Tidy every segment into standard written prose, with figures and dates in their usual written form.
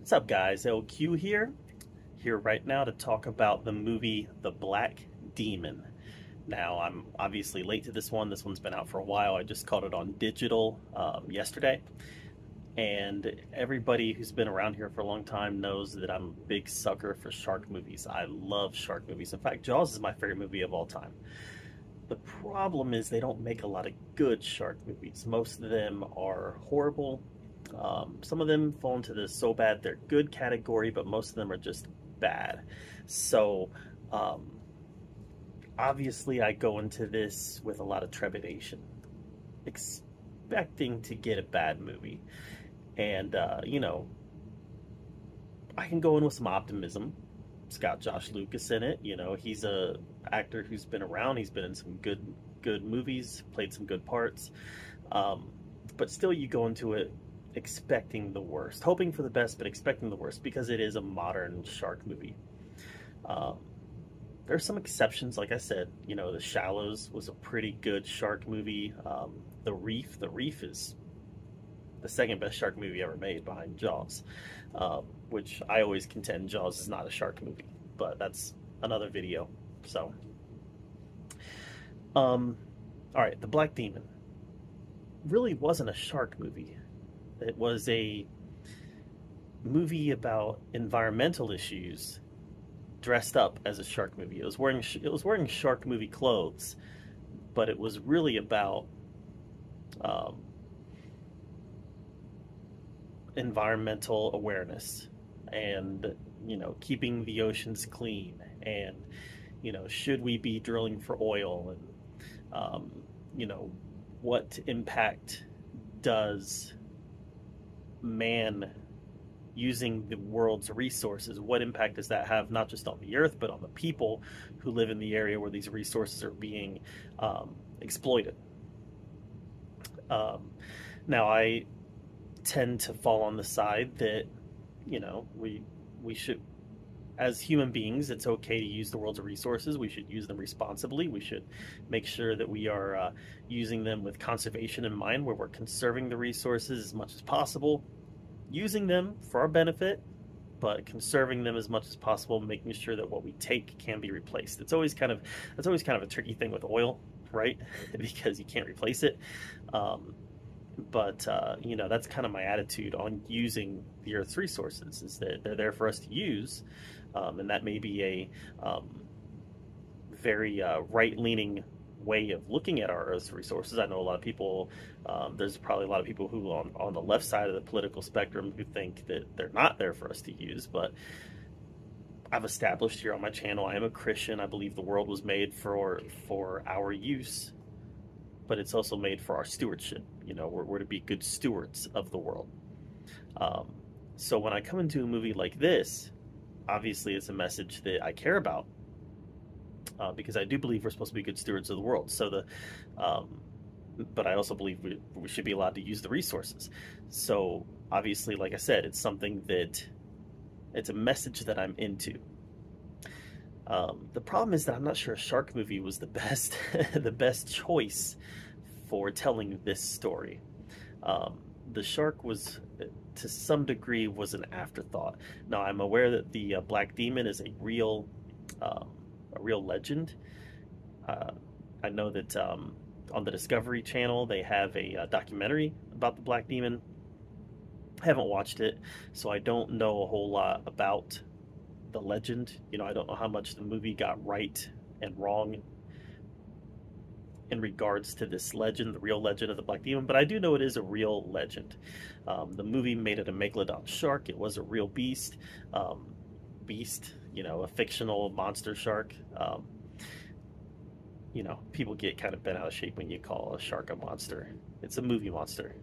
What's up, guys? LQ here right now to talk about the movie The Black Demon. Now, I'm obviously late to this one. This one's been out for a while. I just caught it on digital yesterday. And everybody who's been around here for a long time knows that I'm a big sucker for shark movies. I love shark movies. In fact, Jaws is my favorite movie of all time. The problem is they don't make a lot of good shark movies. Most of them are horrible. Some of them fall into the so bad they're good category, but most of them are just bad. So, obviously, I go into this with a lot of trepidation, expecting to get a bad movie. And, I can go in with some optimism. It's got Josh Lucas in it. He's a actor who's been around. He's been in some good movies, played some good parts. But still, you go into it expecting the worst, hoping for the best, but expecting the worst because it is a modern shark movie. There's some exceptions, like I said. The Shallows was a pretty good shark movie. The Reef is the second best shark movie ever made behind Jaws, which I always contend Jaws is not a shark movie, but that's another video. So, all right, The Black Demon really wasn't a shark movie. It was a movie about environmental issues dressed up as a shark movie. It was wearing shark movie clothes, but it was really about environmental awareness and keeping the oceans clean and should we be drilling for oil and what impact does man using the world's resources, what impact does that have not just on the earth but on the people who live in the area where these resources are being exploited. Now I tend to fall on the side that we should, as human beings, it's okay to use the world's resources. We should use them responsibly. We should make sure that we are using them with conservation in mind, where we're conserving the resources as much as possible, using them for our benefit, but conserving them as much as possible, making sure that what we take can be replaced. That's always kind of a tricky thing with oil, right? Because you can't replace it. But that's kind of my attitude on using the Earth's resources, is that they're there for us to use, and that may be a very right-leaning way of looking at our Earth's resources. I know a lot of people, there's probably a lot of people who on the left side of the political spectrum who think that they're not there for us to use, but I've established here on my channel, I am a Christian. I believe the world was made for our use, but it's also made for our stewardship. We're to be good stewards of the world. So when I come into a movie like this, obviously it's a message that I care about, because I do believe we're supposed to be good stewards of the world. So but I also believe we should be allowed to use the resources. So obviously, like I said, it's a message that I'm into. The problem is that I'm not sure a shark movie was the best the best choice for telling this story. The shark was, to some degree, was an afterthought. Now, I'm aware that the Black Demon is a real legend. I know that on the Discovery Channel they have a documentary about the Black Demon. I haven't watched it, so I don't know a whole lot about the legend. I don't know how much the movie got right and wrong in regards to this legend, the real legend of the Black Demon, but I do know it is a real legend. The movie made it a megalodon shark. It was a real beast. A fictional monster shark. People get kind of bent out of shape when you call a shark a monster. It's a movie monster,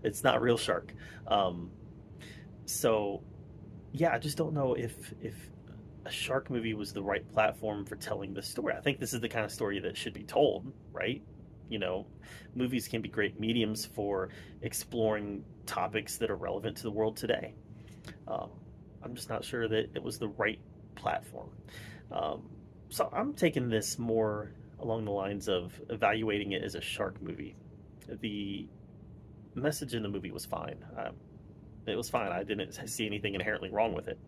It's not a real shark. So yeah, I just don't know if a shark movie was the right platform for telling this story. I think this is the kind of story that should be told, right? Movies can be great mediums for exploring topics that are relevant to the world today. I'm just not sure that it was the right platform. So I'm taking this more along the lines of evaluating it as a shark movie. The message in the movie was fine. It was fine. I didn't see anything inherently wrong with it.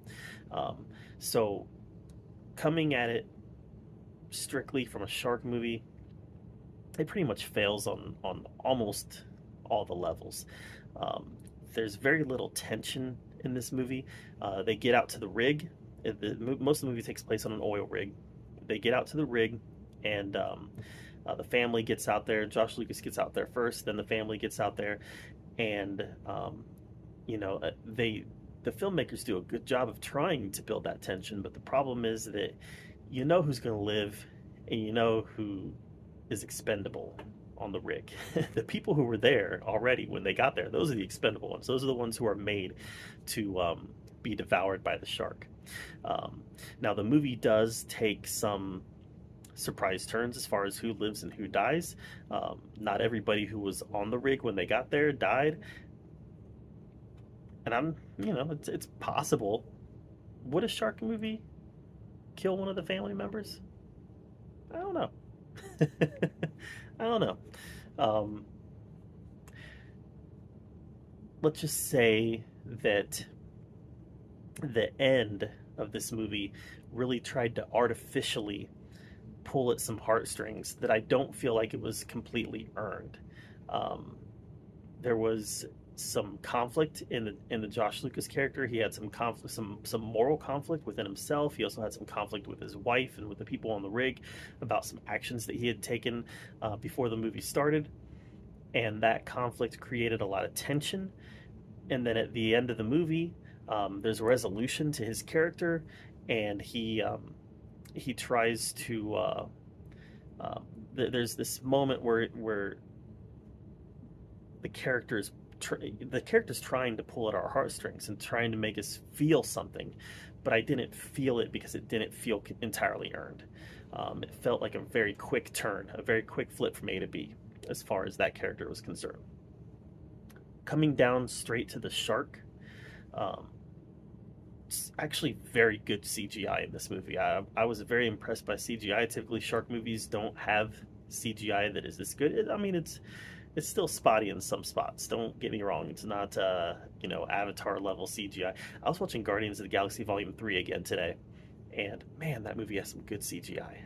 Um, so coming at it strictly from a shark movie, it pretty much fails on almost all the levels. Um, there's very little tension in this movie. They get out to the rig. Most of the movie takes place on an oil rig. They get out to the rig, and the family gets out there. Josh Lucas gets out there first, then the family gets out there, and the filmmakers do a good job of trying to build that tension. But the problem is that you know who's going to live, and you know who is expendable on the rig. The people who were there already when they got there, those are the expendable ones. Those are the ones who are made to be devoured by the shark. Now, the movie does take some surprise turns as far as who lives and who dies. Not everybody who was on the rig when they got there died. And it's possible. Would a shark movie kill one of the family members? I don't know. I don't know. Um, let's just say that the end of this movie really tried to artificially pull at some heartstrings that I don't feel like it was completely earned. Um, there was some conflict in the Josh Lucas character. He had some conflict, some moral conflict within himself. He also had some conflict with his wife and with the people on the rig about some actions that he had taken before the movie started, and that conflict created a lot of tension. And then at the end of the movie, there's a resolution to his character, and he tries to. There's this moment where the character's trying to pull at our heartstrings and trying to make us feel something, but I didn't feel it because it didn't feel entirely earned. It felt like a very quick turn, a very quick flip from A to B as far as that character was concerned. Coming down straight to the shark, it's actually very good CGI in this movie. I was very impressed by CGI. Typically, shark movies don't have CGI that is this good. I mean, it's still spotty in some spots. Don't get me wrong. It's not, Avatar level CGI. I was watching Guardians of the Galaxy Volume 3 again today, and man, that movie has some good CGI.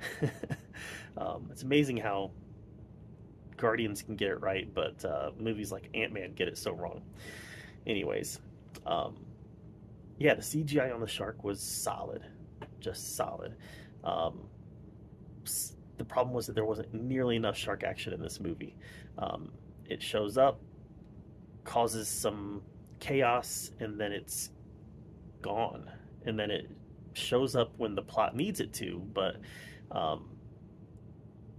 It's amazing how Guardians can get it right, but movies like Ant-Man get it so wrong. Anyways, yeah, the CGI on the shark was solid. Just solid. The problem was that there wasn't nearly enough shark action in this movie. It shows up, causes some chaos, and then it's gone. And then it shows up when the plot needs it to, but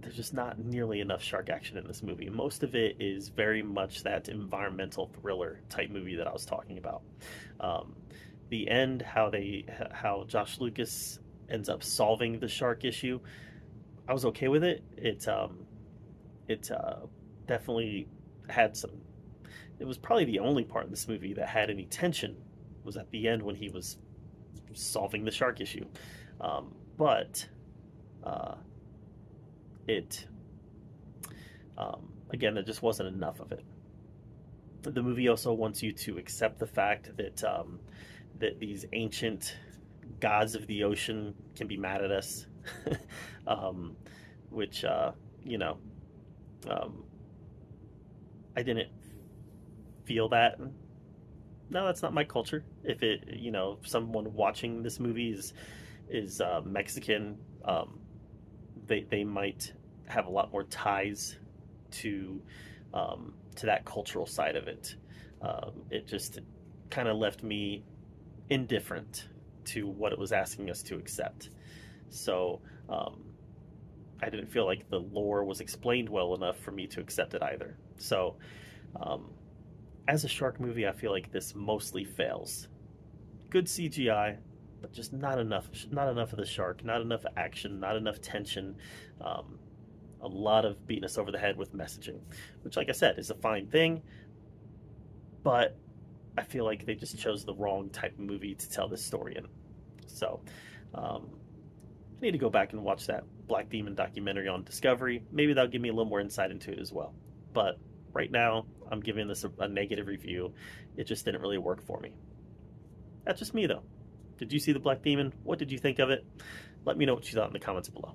there's just not nearly enough shark action in this movie. Most of it is very much that environmental thriller type movie that I was talking about. The end, how Josh Lucas ends up solving the shark issue, I was okay with it. It definitely had some. It was probably the only part in this movie that had any tension was at the end when he was solving the shark issue. But it again, there just wasn't enough of it. The movie also wants you to accept the fact that that these ancient gods of the ocean can be mad at us, which I didn't feel that. No, that's not my culture. If someone watching this movie is Mexican, they might have a lot more ties to that cultural side of it. It just kind of left me indifferent to what it was asking us to accept. So I didn't feel like the lore was explained well enough for me to accept it either. So as a shark movie, I feel like this mostly fails. Good CGI, but just not enough of the shark, not enough action, not enough tension. A lot of beating us over the head with messaging, which, like I said, is a fine thing, but I feel like they just chose the wrong type of movie to tell this story in. So I need to go back and watch that Black Demon documentary on Discovery. Maybe that'll give me a little more insight into it as well. But right now, I'm giving this a negative review. It just didn't really work for me. That's just me, though. Did you see the Black Demon? What did you think of it? Let me know what you thought in the comments below.